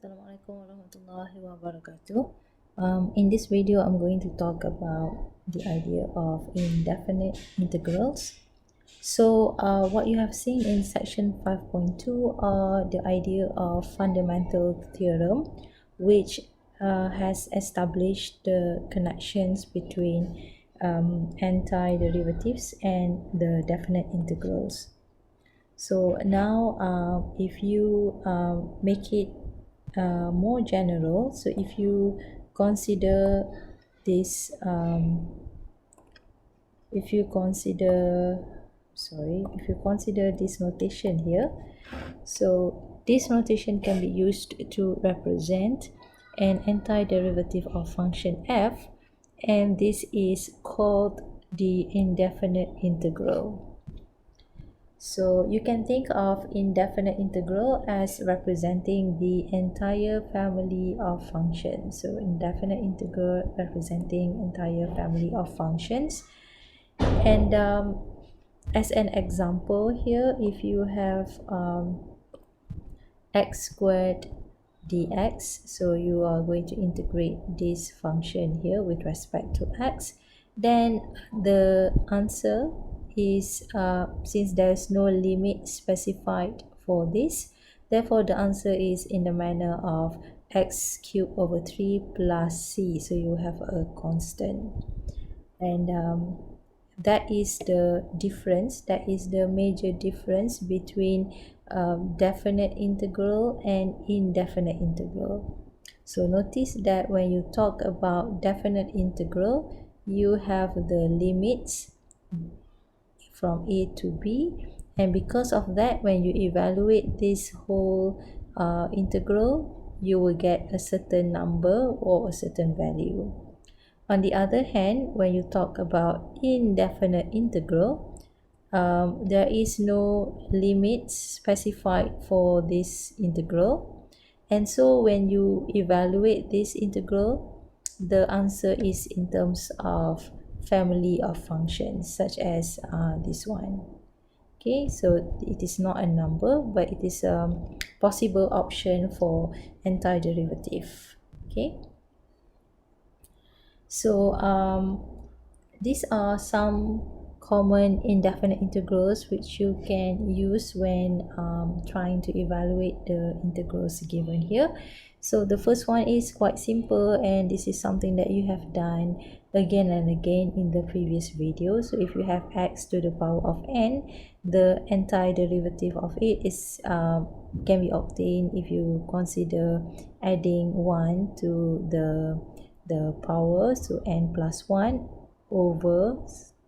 Assalamualaikum warahmatullahi wabarakatuh. In this video, I'm going to talk about the idea of indefinite integrals. So what you have seen in section 5.2 are the idea of fundamental theorem, which has established the connections between antiderivatives and the definite integrals. So now if you make it more general, so if you consider this if you consider this notation here, so this notation can be used to represent an antiderivative of function f, and this is called the indefinite integral. So you can think of indefinite integral as representing the entire family of functions. So indefinite integral representing entire family of functions. And as an example here, if you have x squared dx, so you are going to integrate this function here with respect to x, then the answer is, since there's no limit specified for this, therefore the answer is in the manner of x cubed over 3 plus c, so you have a constant. And that is the difference, that is the major difference between definite integral and indefinite integral. So notice that when you talk about definite integral, you have the limits from a to b, and because of that, when you evaluate this whole integral, you will get a certain number or a certain value. On the other hand, when you talk about indefinite integral, there is no limit specified for this integral, and so when you evaluate this integral, the answer is in terms of family of functions, such as this one. Okay, so it is not a number, but it is a possible option for antiderivative. Okay, so these are some common indefinite integrals which you can use when trying to evaluate the integrals given here. So the first one is quite simple, and this is something that you have done again and again in the previous video. So if you have x to the power of n, the antiderivative of it is can be obtained if you consider adding 1 to the power, so n plus 1 over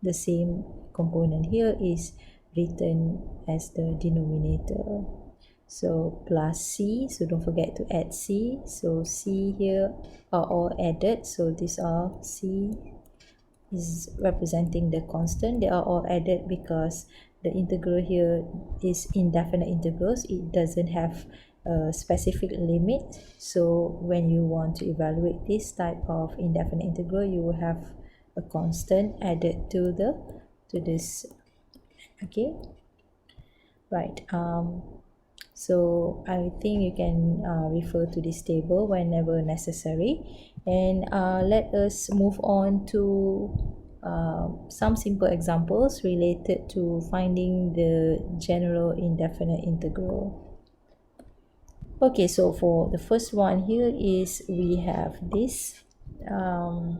the same component here is written as the denominator. So plus c, so don't forget to add c, so c here are all added, so these are c is representing the constant, they are all added because the integral here is indefinite integrals, it doesn't have a specific limit. So when you want to evaluate this type of indefinite integral, you will have a constant added to this. Okay, right. So I think you can refer to this table whenever necessary, and let us move on to some simple examples related to finding the general indefinite integral. Okay, so for the first one here is we have this 10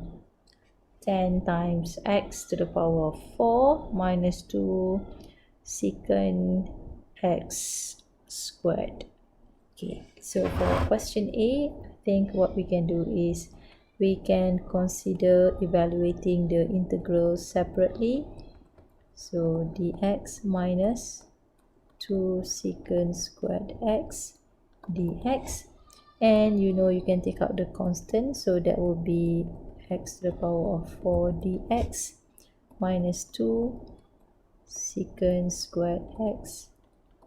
times x to the power of 4 minus 2 secant x squared. Okay, so for question A, I think what we can do is we can consider evaluating the integrals separately. So dx minus 2 secant squared x dx, and you know you can take out the constant, so that will be x to the power of 4 dx minus 2 secant squared x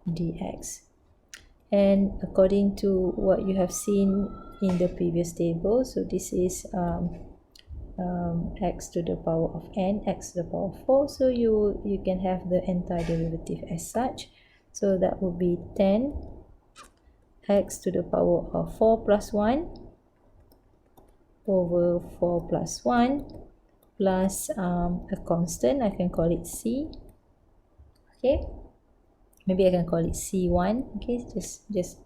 dx. And according to what you have seen in the previous table, so this is x to the power of n, x to the power of 4, so you can have the antiderivative as such, so that would be 10 x to the power of 4 plus 1 over 4 plus 1 plus a constant. I can call it c. Okay, maybe I can call it c1. Okay, just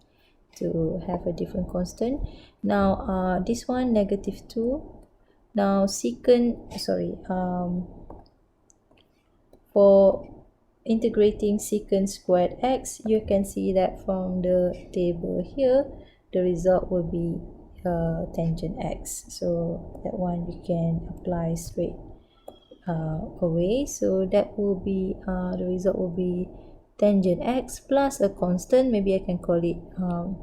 to have a different constant. Now this one negative 2. Now for integrating secant squared x, you can see that from the table here, the result will be tangent x. So that one we can apply straight away. So that will be the result will be tangent x plus a constant. Maybe I can call it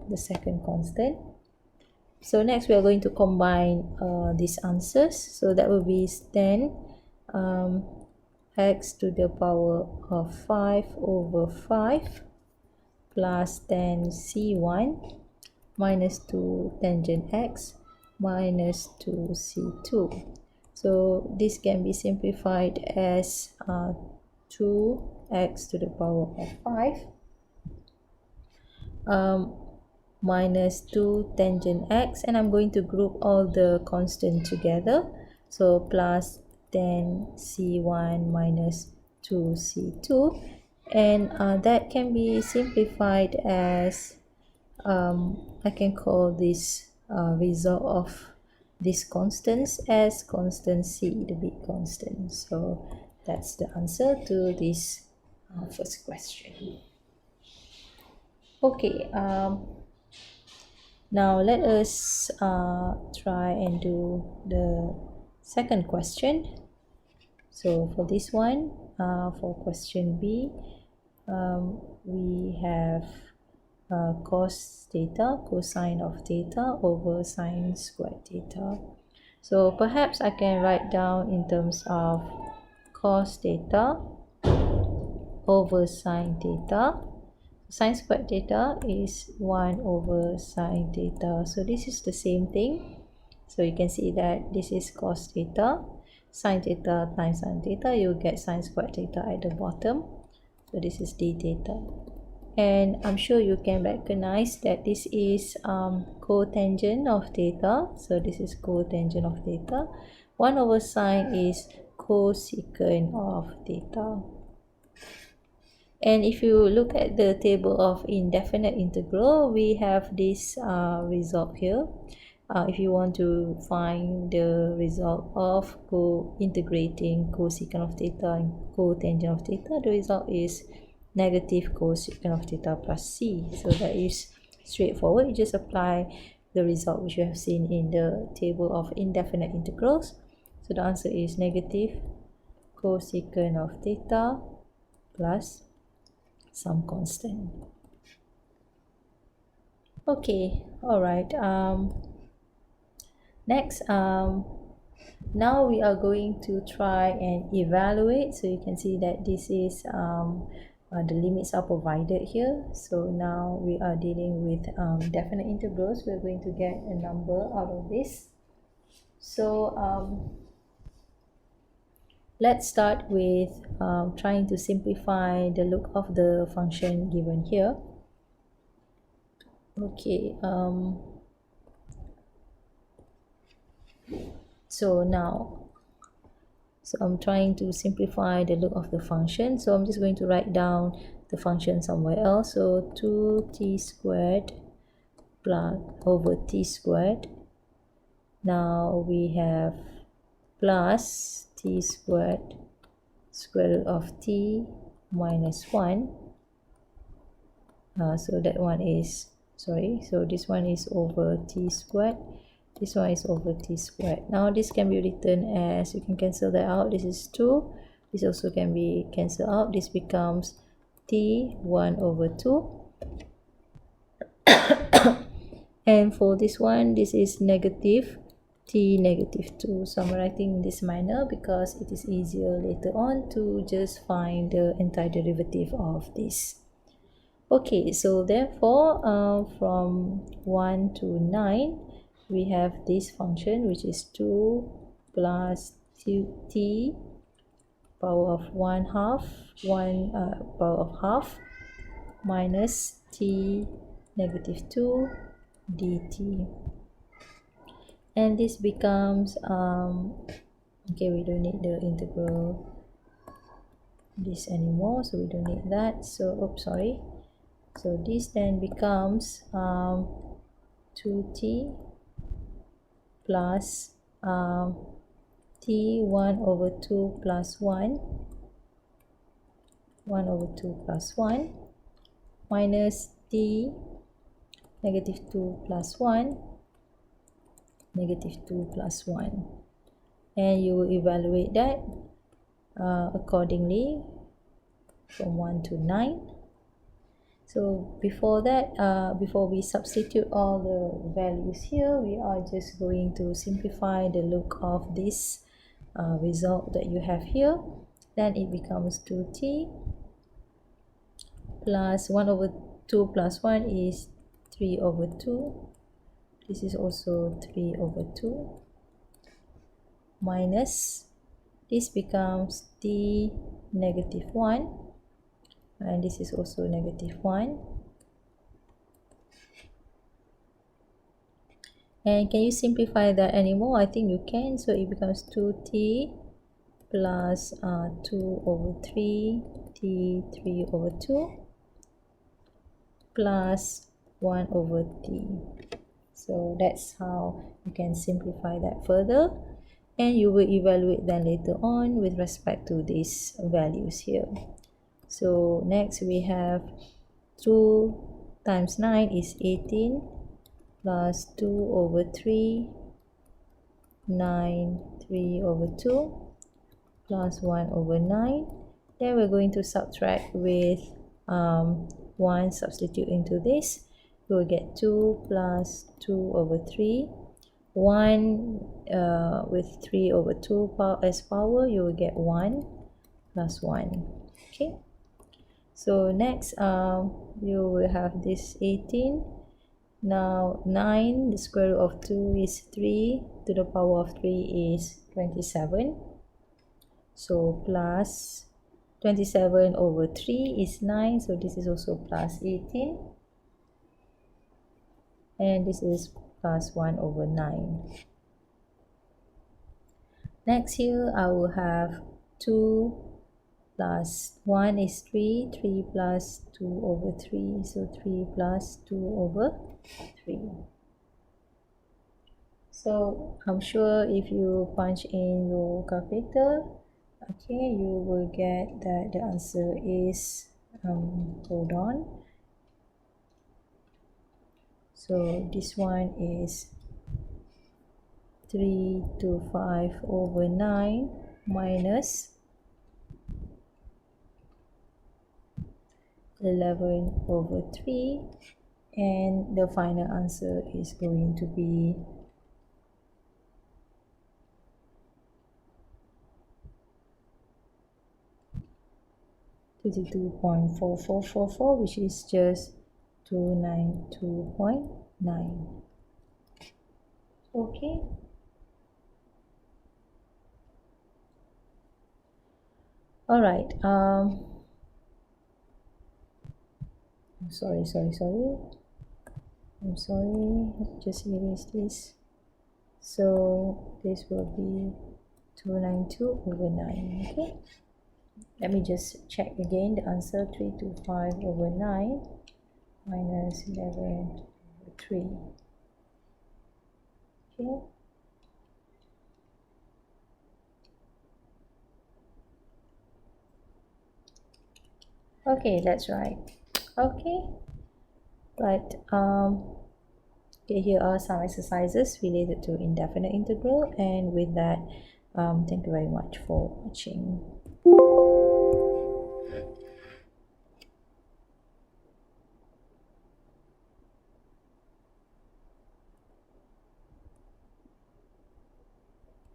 the second constant. So next we are going to combine these answers. So that will be 10 x to the power of 5 over 5 plus 10 c1 minus 2 tangent x minus 2 c2. So this can be simplified as 2x to the power of 5 minus 2 tangent x, and I'm going to group all the constant together. So plus 10 c1 minus 2 c2, and that can be simplified as I can call this result of these constants as constant c, the big constant. So that's the answer to this first question. Okay, now let us try and do the second question. So for this one, for question B, we have cos theta, cosine of theta over sine squared theta. So perhaps I can write down in terms of cos theta over sine theta. Sine squared theta is 1 over sine theta. So this is the same thing. So you can see that this is cos theta. Sine theta times sine theta, you get sine squared theta at the bottom. So this is d theta. And I'm sure you can recognize that this is cotangent of theta. So this is cotangent of theta. 1 over sine is cosecant of theta. And if you look at the table of indefinite integral, we have this result here. If you want to find the result of integrating cosecant of theta and cotangent of theta, the result is negative cosecant of theta plus c. So that is straightforward. You just apply the result which you have seen in the table of indefinite integrals. So the answer is negative cosecant of theta plus some constant. Okay, all right. Next, now we are going to try and evaluate. So you can see that this is the limits are provided here. So now we are dealing with definite integrals. We're going to get a number out of this. So let's start with trying to simplify the look of the function given here. Okay, so I'm trying to simplify the look of the function. So I'm just going to write down the function somewhere else. So 2t squared plus over t squared. Now we have plus t squared square root of t minus 1. So that one is, so this one is over t squared. This one is over t squared. Now this can be written as, you can cancel that out. This is 2. This also can be cancelled out. This becomes t 1 over 2. And for this one, this is negative t negative 2. So I'm writing this minor because it is easier later on to just find the antiderivative of this. Okay, so therefore from 1 to 9, we have this function which is 2 plus t power of 1/2 power of half minus t negative 2 dt. And this becomes okay, we don't need the integral this anymore, so we don't need that. So oops, sorry. So this then becomes 2t plus t 1 over 2 plus 1 over 2 plus 1 minus t negative 2 plus 1 negative 2 plus 1, and you will evaluate that accordingly from 1 to 9. So before that, before we substitute all the values here, we are just going to simplify the look of this result that you have here. Then it becomes 2t plus 1 over 2 plus 1 is 3 over 2. This is also 3 over 2 minus, this becomes t negative 1, and this is also negative 1. And can you simplify that anymore? I think you can. So it becomes 2t plus 2 over 3, t 3 over 2 plus 1 over t. So that's how you can simplify that further, and you will evaluate then later on with respect to these values here. So next we have 2 times 9 is 18 plus 2 over 3, 9, 3 over 2 plus 1 over 9. Then we're going to subtract with 1, substitute into this. We'll get 2 plus 2 over 3. 1 with 3 over 2 as power, you will get 1 plus 1. Okay. So next, you will have this 18. Now 9, the square root of 2 is 3, to the power of 3 is 27. So plus 27 over 3 is 9, so this is also plus 18. And this is plus 1 over 9. Next here, I will have 2 plus 1 is 3, 3 plus 2 over 3, so 3 plus 2 over 3. So I'm sure if you punch in your calculator, okay, you will get that the answer is, hold on. So this one is 325 over 9 minus 11 over 3, and the final answer is going to be 32.4444, which is just 292.9. Okay. All right. I'm sorry. Just erase this. So this will be 292 over 9. Okay. Let me just check again the answer. 325 over 9 minus 11 over 3. Okay. Okay, that's right. Okay, right. Okay, here are some exercises related to indefinite integral, and with that, thank you very much for watching.